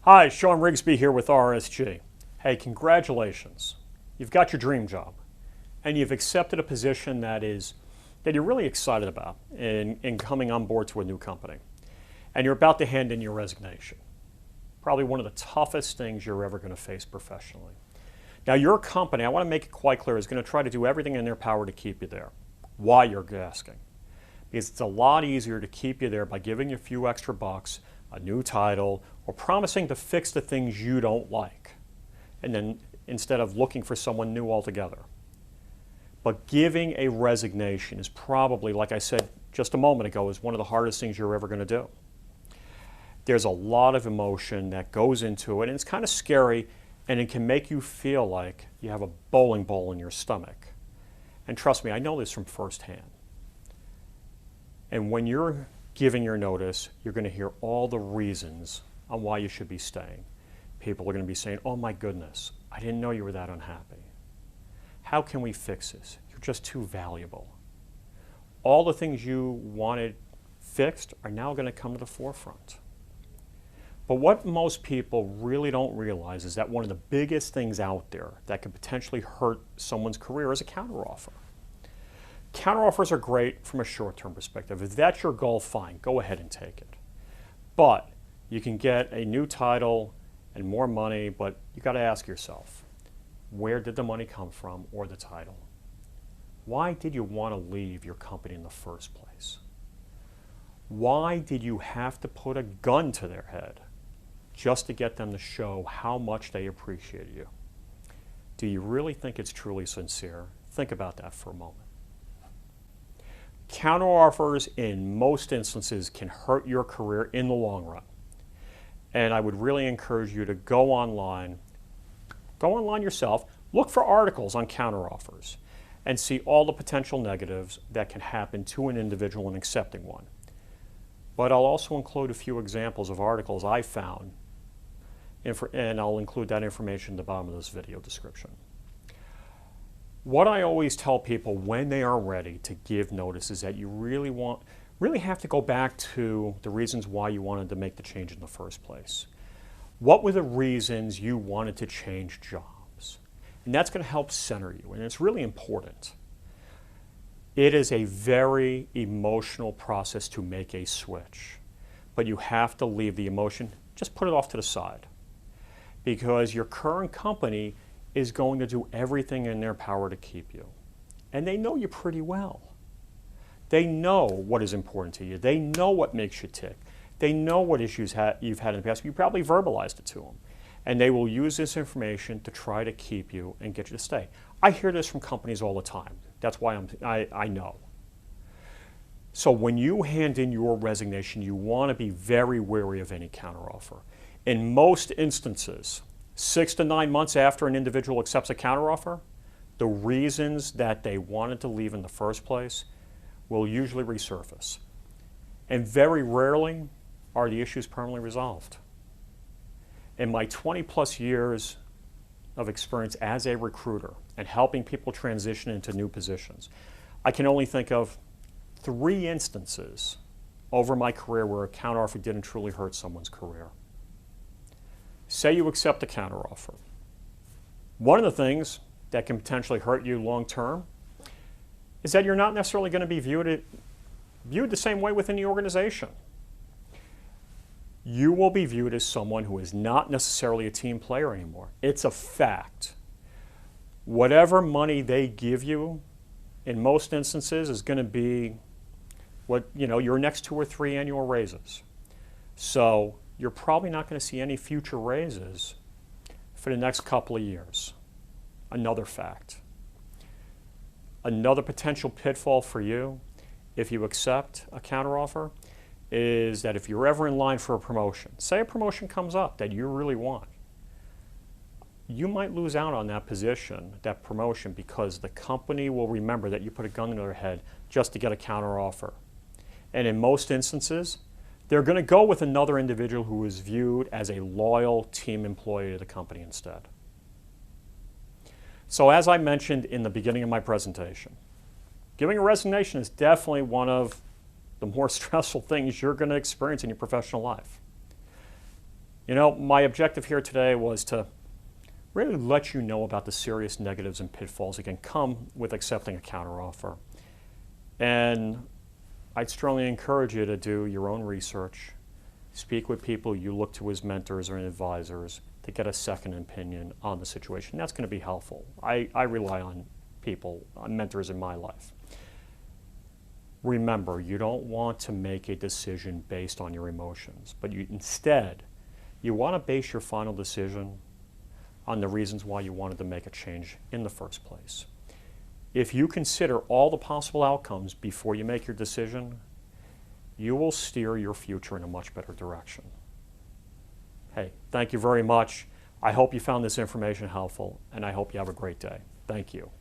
Hi, Sean Rigsby here with RSG. Hey, congratulations. You've got your dream job and you've accepted a position that you're really excited about in coming on board to a new company. And you're about to hand in your resignation. Probably one of the toughest things you're ever going to face professionally. Now, your company, I want to make it quite clear, is going to try to do everything in their power to keep you there. Why, you're asking? Because it's a lot easier to keep you there by giving you a few extra bucks, a new title, or promising to fix the things you don't like, and then instead of looking for someone new altogether. But giving a resignation is probably, like I said just a moment ago, is one of the hardest things you're ever going to do. There's a lot of emotion that goes into it, and it's kind of scary, and it can make you feel like you have a bowling ball in your stomach. And trust me, I know this from firsthand. And when you're giving your notice, you're going to hear all the reasons on why you should be staying. People are going to be saying, oh my goodness, I didn't know you were that unhappy. How can we fix this? You're just too valuable. All the things you wanted fixed are now going to come to the forefront. But what most people really don't realize is that one of the biggest things out there that could potentially hurt someone's career is a counteroffer. Counteroffers are great from a short-term perspective. If that's your goal, fine, go ahead and take it. But you can get a new title and more money, but you got to ask yourself, where did the money come from or the title? Why did you want to leave your company in the first place? Why did you have to put a gun to their head just to get them to show how much they appreciate you? Do you really think it's truly sincere? Think about that for a moment. Counteroffers in most instances can hurt your career in the long run. And I would really encourage you to go online yourself, look for articles on counteroffers, and see all the potential negatives that can happen to an individual in accepting one. But I'll also include a few examples of articles I found, and I'll include that information in the bottom of this video description. What I always tell people when they are ready to give notice is that you really have to go back to the reasons why you wanted to make the change in the first place. What were the reasons you wanted to change jobs? And that's going to help center you, and it's really important. It is a very emotional process to make a switch, but you have to leave the emotion, just put it off to the side, because your current company is going to do everything in their power to keep you. And they know you pretty well. They know what is important to you. They know what makes you tick. They know what issues you've had in the past. You probably verbalized it to them. And they will use this information to try to keep you and get you to stay. I hear this from companies all the time. That's why I know. So when you hand in your resignation, you want to be very wary of any counteroffer. In most instances, 6 to 9 months after an individual accepts a counteroffer, the reasons that they wanted to leave in the first place will usually resurface. And very rarely are the issues permanently resolved. In my 20+ years of experience as a recruiter and helping people transition into new positions, I can only think of 3 instances over my career where a counteroffer didn't truly hurt someone's career. Say you accept a counteroffer. One of the things that can potentially hurt you long term is that you're not necessarily going to be viewed the same way within the organization. You will be viewed as someone who is not necessarily a team player anymore. It's a fact. Whatever money they give you, in most instances, is going to be your next 2 or 3 annual raises. So you're probably not going to see any future raises for the next couple of years. Another fact. Another potential pitfall for you, if you accept a counteroffer, is that if you're ever in line for a promotion, say a promotion comes up that you really want, you might lose out on that position, that promotion, because the company will remember that you put a gun to their head just to get a counteroffer. And in most instances, they're going to go with another individual who is viewed as a loyal team employee to the company instead. So as I mentioned in the beginning of my presentation, giving a resignation is definitely one of, the more stressful things you're going to experience in your professional life. You know, my objective here today was to really let you know about the serious negatives and pitfalls that can come with accepting a counteroffer. And I'd strongly encourage you to do your own research, speak with people you look to as mentors or advisors to get a second opinion on the situation. That's going to be helpful. I rely on people, on mentors in my life. Remember, you don't want to make a decision based on your emotions, but instead, you want to base your final decision on the reasons why you wanted to make a change in the first place. If you consider all the possible outcomes before you make your decision, you will steer your future in a much better direction. Hey, thank you very much. I hope you found this information helpful, and I hope you have a great day. Thank you.